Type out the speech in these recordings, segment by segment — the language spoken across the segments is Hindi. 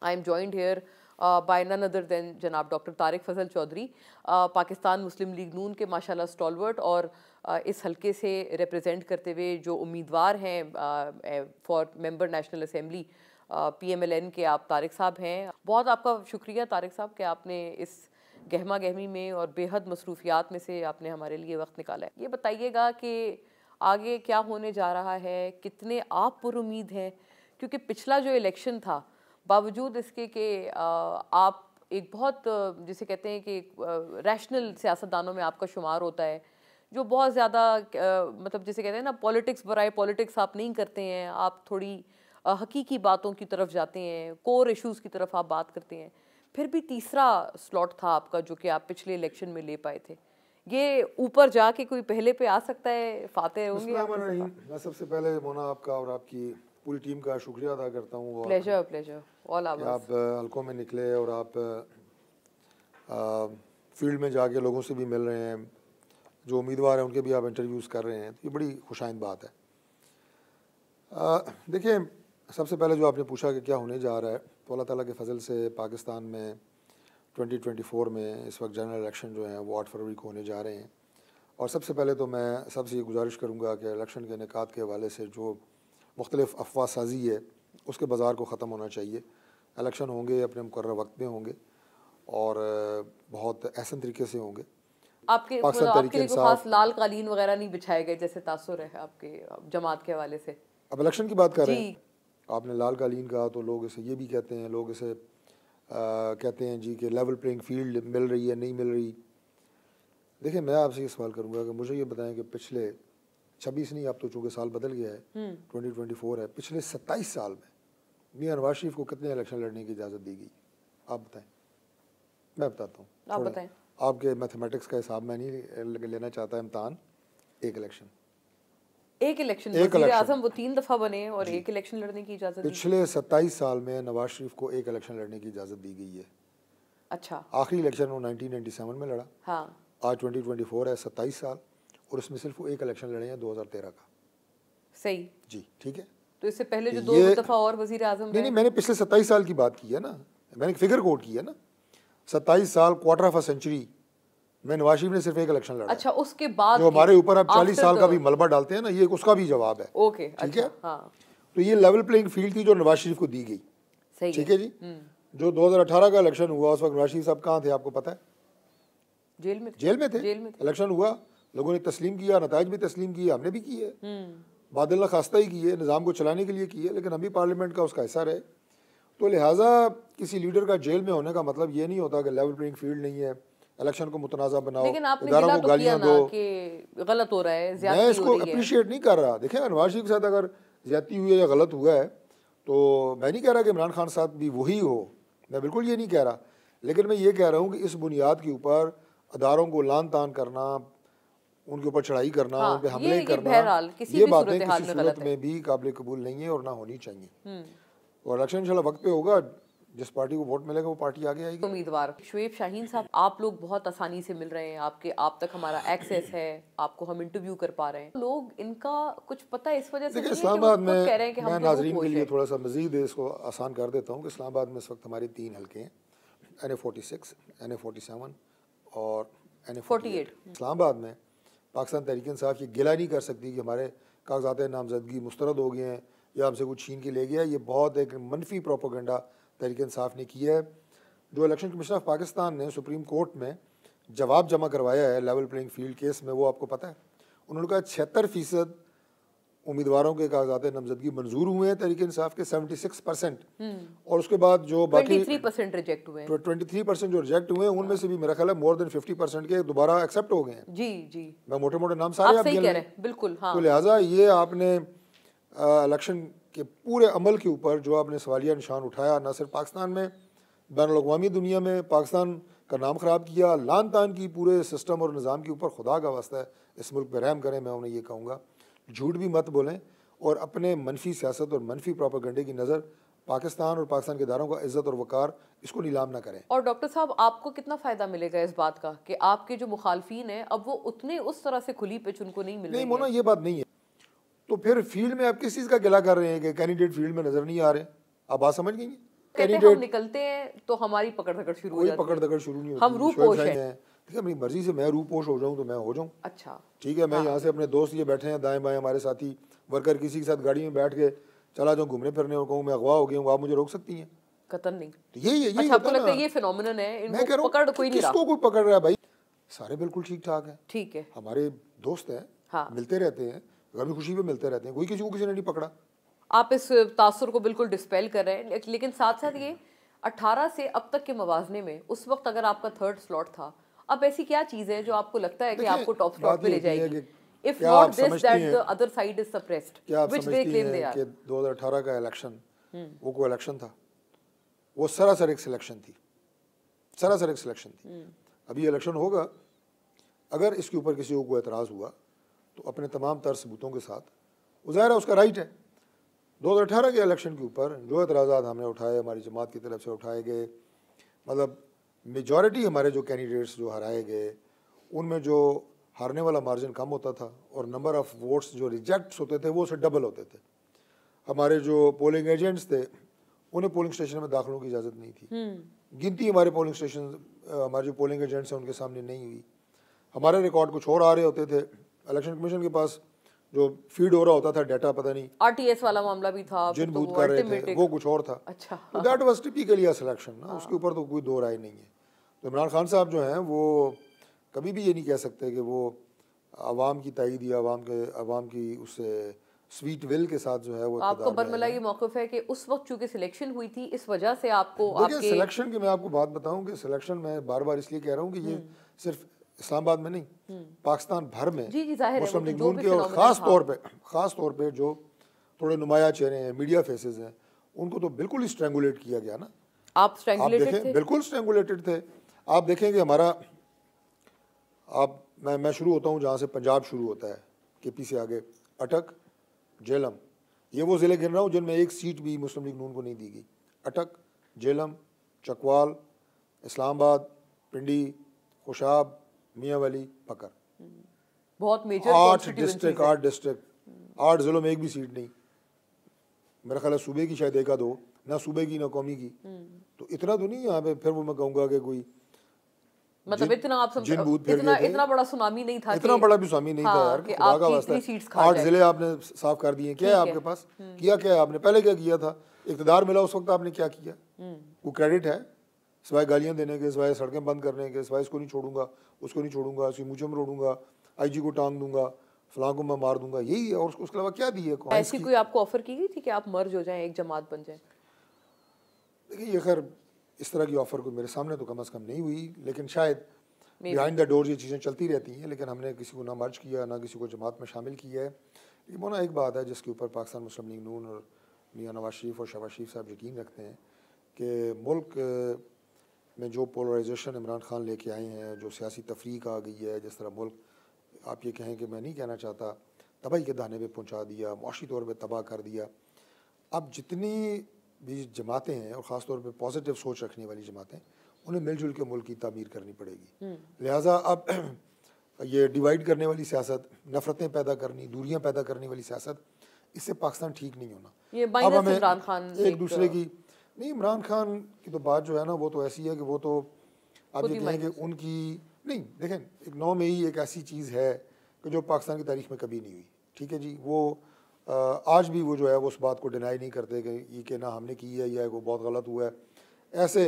I am joined here by none other than जनाब डॉक्टर तारिक फजल चौधरी, पाकिस्तान मुस्लिम लीग नून के माशाल्लाह स्टॉलवर्ट और इस हल्के से रिप्रेजेंट करते हुए जो उम्मीदवार हैं for member national assembly PMLN के आप तारिक साहब हैं। बहुत आपका शुक्रिया तारिक साहब कि आपने इस गहमा गहमी में और बेहद मसरूफियात में से आपने हमारे लिए वक्त निकाला है। ये बताइएगा कि आगे क्या होने जा रहा है, कितने आप पुरुमीद हैं, क्योंकि पिछला जो इलेक्शन था बावजूद इसके कि आप एक बहुत जिसे कहते हैं कि रैशनल सियासतदानों में आपका शुमार होता है, जो बहुत ज़्यादा मतलब जिसे कहते हैं ना पॉलिटिक्स बराए पॉलिटिक्स आप नहीं करते हैं, आप थोड़ी हकीकी बातों की तरफ जाते हैं, कोर इश्यूज़ की तरफ आप बात करते हैं। फिर भी तीसरा स्लॉट था आपका जो कि आप पिछले इलेक्शन में ले पाए थे। ये ऊपर जाके कोई पहले पे आ सकता है, फातेह होंगे? मैं सबसे पहले मोना आपका और आपकी पूरी टीम का शुक्रिया अदा करता हूँ। Pleasure all hours. आप हल्कों में निकले और आप फील्ड में जाके लोगों से भी मिल रहे हैं, जो उम्मीदवार हैं उनके भी आप इंटरव्यूज़ कर रहे हैं, तो ये बड़ी खुशाइंद बात है। देखिए, सबसे पहले जो आपने पूछा कि क्या होने जा रहा है, तो अल्लाह ताला के फजल से पाकिस्तान में 2024 में इस वक्त जनरल इलेक्शन जो हैं वो 8 फरवरी को होने जा रहे हैं। और सबसे पहले तो मैं सबसे ये गुजारिश करूँगा कि इलेक्शन के इनेकाद के हवाले से जो मुख्तलिफ अफवाह साजी है उसके बाज़ार को ख़त्म होना चाहिए। इलेक्शन होंगे, अपने मुकर्रर वक्त में होंगे और बहुत एहसन तरीके से होंगे। आपके लिए खास लाल कालीन वगैरह नहीं बिछाए गए जैसे तासुर है आपके जमात के हवाले से? अब इलेक्शन की बात कर रहे हैं, आपने लाल कालीन कहा तो लोग इसे ये भी कहते हैं, लोग इसे कहते हैं जी कि लेवल प्लेइंग फील्ड मिल रही है, नहीं मिल रही। देखिए, मैं आपसे ये सवाल करूंगा कि मुझे ये बताएं कि पिछले 26 नहीं, अब तो चूँकि साल बदल गया है, 2024 है, पिछले 27 साल में मियां नवाज शरीफ को कितने इलेक्शन लड़ने की इजाज़त दी गई? आप बताएं। मैं बताता हूँ, आप बताएं। आपके मैथमेटिक्स का हिसाब मैं नहीं लेना चाहता इम्तहान। एक इलेक्शन वज़ीर आज़म वो 3 दफ़ा बने और एक इलेक्शन लड़ने की इजाज़त पिछले 27 साल में नवाज शरीफ को एक इलेक्शन लड़ने की इजाज़त दी गई है। अच्छा। आखिरी इलेक्शन वो 1997 में लड़ा। हाँ। आज 2024 है, 27 साल, और इसमें सिर्फ वो एक इलेक्शन लड़े हैं 2013 का। सही जी, ठीक है। तो इससे पहले जो 2 दफ़ा और वज़ीर आज़म नहीं, मैंने पिछले 27 साल की बात की है ना, मैंने फिगर कोट की है ना। 27 साल, क्वार्टर ऑफ अ सेंचुरी में नवाज शरीफ ने सिर्फ एक इलेक्शन लड़ा। अच्छा, उसके बाद जो हमारे ऊपर आप 40 साल का भी मलबा डालते हैं ना, ये उसका भी जवाब है। ओके, ठीक है। हाँ। तो ये लेवल प्लेइंग फील्ड थी जो नवाज शरीफ को दी गई। सही, ठीक है जी। जो 2018 का इलेक्शन हुआ उस वक्त नवाज शरीफ साहब कहाँ थे आपको पता है? जेल में थे। इलेक्शन हुआ, लोगों ने तस्लीम किया, नताइज भी तस्लीम किए, हमने भी किए, बादल खास्ता ही किए, निज़ाम को चलाने के लिए किए, लेकिन हम भी पार्लियामेंट का उसका हिस्सा रहे। तो लिहाजा किसी लीडर का जेल में होने का मतलब ये नहीं होता कि लेवल प्लेइंग फील्ड नहीं है, इलेक्शन को मुतनाज़ा बनाओ, इदारों को गालियाँ दो। गलत हो रहा है, मैं इसको अप्रिशिएट नहीं कर रहा। देखिए, नवाज शरीफ के साथ अगर ज्यादती हुई है या गलत हुआ है तो मैं नहीं कह रहा कि इमरान खान साहब भी वही हो, मैं बिल्कुल ये नहीं कह रहा, लेकिन मैं ये कह रहा हूँ कि इस बुनियाद के ऊपर अदारों को लान तान करना, उनके ऊपर चढ़ाई करना, हाँ, उन पर हमले करना, ये बातें किसी सूरत में भी काबिल कबूल नहीं है और ना होनी चाहिए। और इलेक्शन इंशाल्लाह वक्त पे होगा, जिस पार्टी को वोट मिलेगा वो पार्टी आगे आएगी। उम्मीदवार शुएब शाहीन साहब, आप लोग बहुत आसानी से मिल रहे हैं, आप तक हमारा एक्सेस है, आपको हम इंटरव्यू कर पा रहे हैं, लोग इनका कुछ पता है इस वजह से? इस्लामाबाद में कह रहे हैं कि मैं नाज़रीन के लिए थोड़ा सा मजीद इसको आसान कर देता हूँ कि इस्लामाबाद में इस वक्त हमारे 3 हल्के हैं, NA46, NA47 और NA48। इस्लामाबाद में पाकिस्तान तहरीक इंसाफ ये गिला नहीं कर सकती कि हमारे कागजात नामजदगी मुस्तरद हो गए हैं या हमसे कुछ छीन के ले गया। ये बहुत एक मनफी प्रोपोगंडा तहरीक इंसाफ ने किया है। जो इलेक्शन कमीशन ऑफ पाकिस्तान ने सुप्रीम कोर्ट में जवाब जमा करवाया है लेवल प्लेइंग फील्ड केस में, वो आपको पता है? उन्होंने कहा 76% उम्मीदवारों के कागजात नामजदगी मंजूर हुए हैं तहरीक इंसाफ के, 76%, और उसके बाद जो बाकी 23% रिजेक्ट हुए हैं, 23% जो रिजेक्ट हुए हैं उनमें से भी मेरा ख्याल है मोर देन 50% के दोबारा एक्सेप्ट हो गए हैं। जी मैं मोटे मोटे नाम सारे आप सही कह रहे हैं, बिल्कुल। हाँ। तो लिहाजा ये आपने इलेक्शन के पूरे अमल के ऊपर जो आपने सवालिया निशान उठाया, न सिर्फ पाकिस्तान में, बैनुल-अक़वामी दुनिया में पाकिस्तान का नाम ख़राब किया, लान तान की पूरे सिस्टम और निज़ाम के ऊपर। खुदा का वास्ता है इस मुल्क पर रहम करें, मैं उन्हें ये कहूँगा, झूठ भी मत बोलें और अपने मनफी सियासत और मनफी प्रोपेगेंडे की नज़र पाकिस्तान और पाकिस्तान के इदारों का इज़्ज़त और वक़ार इसको नीलाम ना करें। और डॉक्टर साहब, आपको कितना फ़ायदा मिलेगा इस बात का कि आपके जो मुखालफीन हैं अब वो उतने उस तरह से खुली पिच उनको नहीं मिल रही है? नहीं मोना, ये बात नहीं है। तो फिर फील्ड में आप किस चीज़ का गिला कर रहे हैं कि कैंडिडेट फील्ड में नज़र नहीं आ रहे? आप बात समझ गई हैं? कहते हैं हम निकलते हैं तो हमारी पकड़ दकड़ शुरू हो जाती है। कोई पकड़ दकड़ शुरू नहीं होती। हम रूपोश हैं। ठीक है, अपनी मर्जी से मैं रूपोश हो जाऊं तो मैं हो जाऊं। अच्छा ठीक है, मैं यहाँ से अपने दोस्त ये बैठे हैं दाएं बाएं हमारे साथी वर्कर, किसी के साथ गाड़ी में बैठ के चला जाऊँ घूमने फिरने और कहूँ मैं अगवा हो गया हूँ, आप मुझे रोक सकती हैं? कतन नहीं। तो यही अच्छा, आपको लगता है ये फिनोमिनन है, इनको पकड़ कोई नहीं रहा? किसको कोई पकड़ रहा है भाई? सारे बिल्कुल ठीक ठाक हैं। ठीक है, हमारे दोस्त हैं, हाँ, मिलते रहते हैं, गमी खुशी पे मिलते रहते हैं, कोई किसी को किसी ने नहीं पकड़ा। आप इस तासुर को बिल्कुल डिस्पेल कर रहे हैं, लेकिन साथ साथ ये 18 से अब तक के मवाजने में उस वक्त अगर आपका थर्ड स्लॉट था, अब ऐसी क्या चीज़ है जो आपको लगता है कि आपको टॉप स्लॉट पे ले जाएगी? If not this, that the other side is suppressed, which they claim they are. 2018 का इलेक्शन वो कोई इलेक्शन था? वो सरासर एक सिलेक्शन थी, सरासर एक सिलेक्शन थी। अभी इलेक्शन होगा, अगर इसके ऊपर किसी को एतराज़ हुआ तो अपने तमाम तर सबूतों के साथ, वो ज़ाहिर है उसका राइट है। 2018 के इलेक्शन के ऊपर जो एतराज़ात हमने उठाए, हमारी जमात की तरफ से उठाए गए, मतलब मेजॉरिटी हमारे जो कैंडिडेट्स जो हराए गए उनमें जो हारने वाला मार्जिन कम होता था और नंबर ऑफ़ वोट्स जो रिजेक्ट्स होते थे वो उससे डबल होते थे। हमारे जो पोलिंग एजेंट्स थे उन्हें पोलिंग स्टेशन में दाखिलों की इजाज़त नहीं थी। गिनती हमारे पोलिंग स्टेशन, हमारे जो पोलिंग एजेंट्स हैं उनके सामने नहीं हुई। हमारे रिकॉर्ड कुछ और आ रहे होते थे, इलेक्शन कमीशन के पास जो फीड हो रहा होता था डाटा, पता नहीं आरटीएस वाला मामला भी था, जिन बूथ कर रहे थे वो कुछ और था। अच्छा, that was typically a selection ना, उसके ऊपर तो कोई दो राय नहीं है। तो इमरान खान साहब जो हैं वो कभी भी ये नहीं कह सकते कि वो आवाम की ताईद या आवाम की उससे स्वीट विल के साथ जो है वो आपको बरमला ये मौक़िफ़ है कि उस वक्त चूंकि सिलेक्शन हुई थी इस वजह से आपको आपके सिलेक्शन की मैं आपको बात बताऊं कि सिलेक्शन में बार बार इसलिए कह रहा हूं कि ये सिर्फ इस्लामाबाद में नहीं, पाकिस्तान भर में मुस्लिम लीग नून के और ख़ास तौर पे जो थोड़े नुमाया चेहरे हैं, मीडिया फेसेस हैं, उनको तो बिल्कुल स्ट्रैंगुलेट किया गया ना। आप स्ट्रैंगुलेटेड थे? बिल्कुल स्ट्रैंगुलेटेड थे। आप देखेंगे हमारा, मैं शुरू होता हूँ जहाँ से पंजाब शुरू होता है, KP से आगे अटक, झेलम, ये वो ज़िले गिन रहा हूँ जिनमें एक सीट भी मुस्लिम लीग नून को नहीं दी गई। अटक, झेलम, चकवाल, इस्लामाबाद, पिंडी, खुशाब, मियांवाली, पकर, बहुत मेजर 8 डिस्ट्रिक्ट, 8 ज़िलों में एक भी सीट नहीं। मेरा ख्याल है सूबे की शायद एक दो, ना सूबे की ना कौमी की। तो इतना तो नहीं यहाँ पे फिर वो मैं कहूँगा कि कोई मतलब इतना आप इतना बड़ा सुनामी नहीं था, इतना बड़ा भी सुनामी नहीं था यार, खुदा का वास्ता। 8 ज़िले आपने साफ कर दिए, क्या है आपके पास? किया क्या है आपने? पहले क्या किया था? इक़्तिदार मिला उस वक्त आपने क्या किया? वो क्रेडिट है सिवाय गालियाँ देने के, सिवाय सड़कें बंद करने के, सिवाय इसको नहीं छोड़ूंगा, उसको नहीं छोड़ूंगा, इसकी मुँह में रोड़ूंगा, IG को टांग दूंगा, फलां को मैं मार दूंगा, यही है। और उसके अलावा क्या दी है? ऐसी कोई आपको ऑफर की गई थी कि आप मर्ज हो जाएं, एक जमात बन जाए? देखिए ये खैर इस तरह की ऑफ़र को मेरे सामने तो कम अज़ कम नहीं हुई, लेकिन शायद बिहाइंड द डोर ये चीज़ें चलती रहती हैं, लेकिन हमने किसी को ना मर्ज किया ना किसी को जमात में शामिल किया है। ये मोना एक बात है जिसके ऊपर पाकिस्तान मुस्लिम लीग नून और मियां नवाज शरीफ और शहबाज शरीफ साहब यकीन रखते हैं कि मुल्क में जो पोलराइजेशन इमरान खान लेके आए हैं, जो सियासी तफरीक आ गई है, जिस तरह मुल्क, आप ये कहें कि मैं नहीं कहना चाहता, तबाही के दाने पे पहुँचा दिया, मुआशी तौर पर तबाह कर दिया। अब जितनी भी जमातें हैं और ख़ास तौर पे पॉजिटिव सोच रखने वाली जमातें, उन्हें मिलजुल के मुल्क की तामीर करनी पड़ेगी। लिहाजा अब ये डिवाइड करने वाली सियासत, नफ़रतें पैदा करनी, दूरियां पैदा करने वाली सियासत, इससे पाकिस्तान ठीक नहीं होना। ये अब हमें इमरान खान एक दूसरे की नहीं, इमरान खान की तो बात जो है ना वो तो ऐसी है कि वो तो आप ये कहेंगे उनकी नहीं। देखें, एक 9 मई एक ऐसी चीज़ है कि जो पाकिस्तान की तारीख में कभी नहीं हुई। ठीक है जी, वो आज भी वो जो है वो उस बात को डिनाई नहीं करते कि ना हमने की है या वो बहुत गलत हुआ है। ऐसे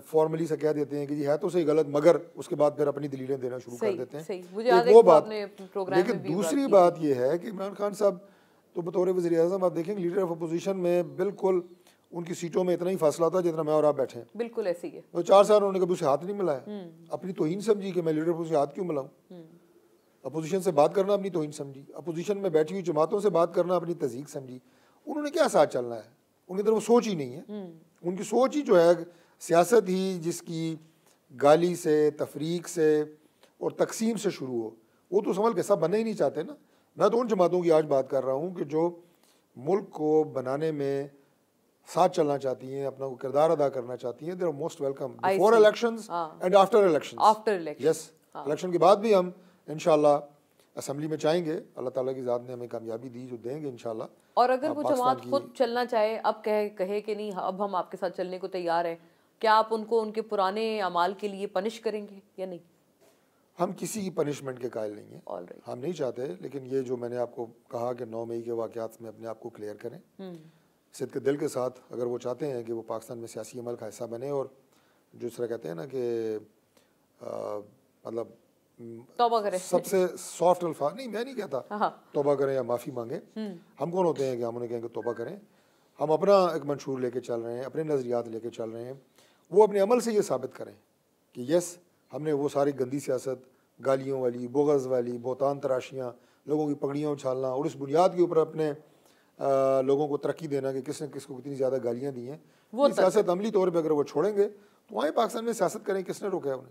फॉर्मली से कह देते हैं कि जी है तो सही गलत, मगर उसके बाद फिर अपनी दलीलें देना शुरू कर देते हैं। एक वो बात। लेकिन दूसरी बात ये है कि इमरान खान साहब तो बतौर वज़ीर-ए-आज़म आप देखेंगे लीडर ऑफ अपोजिशन में बिल्कुल उनकी सीटों में इतना ही फासला था जितना मैं और आप बैठे हैं। बिल्कुल ऐसी है। तो 4 साल उन्होंने कभी उसे हाथ नहीं मिलाया, अपनी तौहीन समझी कि मैं लीडर से हाथ क्यों मिलाऊं। अपोजिशन से बात करना अपनी तौहीन समझी, अपोजिशन में बैठी हुई जमातों से बात करना अपनी तज़ीक समझी। उन्होंने क्या साथ चलना है, उनकी तरफ सोच ही नहीं है। उनकी सोच ही जो है सियासत ही जिसकी गाली से, तफरीक से और तकसीम से शुरू हो, वो तो संभल के सब बनना ही नहीं चाहते ना। मैं तो उन जमातों की आज बात कर रहा हूँ कि जो मुल्क को बनाने में साथ चलना चाहती हैं, अपना वो किरदार अदा करना चाहती हैं। They are most welcome before elections and after elections. Yes, election के बाद भी हम इंशाल्लाह असम्बली में चाहेंगे, अल्लाह ताला की ज़ात ने हमें कामयाबी दी, जो देंगे इंशाल्लाह। और अगर वो जमात खुद चलना चाहे, अब कहे कि नहीं अब हम आपके साथ चलने को तैयार हैं, क्या आप उनको उनके पुराने अमाल के लिए पनिश करेंगे या नहीं? हम किसी की पनिशमेंट के कायल नहीं हैं, हम नहीं चाहते, लेकिन ये जो मैंने आपको कहा कि 9 मई के वाक़यात में अपने आप को क्लियर करें सिद्क़ दिल के साथ। अगर वो चाहते हैं कि वो पाकिस्तान में सियासी अमल का हिस्सा बने और जो इस तरह कहते हैं ना कि मतलब तौबा करें, सबसे सॉफ्ट अल्फाज नहीं, मैं नहीं कहता तौबा करें या माफ़ी मांगे। हम कौन होते हैं कि हम उन्हें कहेंगे तौबा करें? हम अपना एक मंशूर लेके चल रहे हैं, अपने नज़रियात लेके चल रहे हैं। वो अपने अमल से ये साबित करें कि यस, हमने वो सारी गंदी सियासत, गालियों वाली, बोगज़ वाली, बहुतान तराशियाँ, लोगों की पगड़ियाँ उछालना और उस बुनियाद के ऊपर अपने लोगों को तरक्की देना कि किसने किसको कितनी ज़्यादा गालियाँ दी हैं, वो सियासत अमली तौर पर अगर वो छोड़ेंगे तो वहीं पाकिस्तान में सियासत करें, किसने रोका है उन्हें?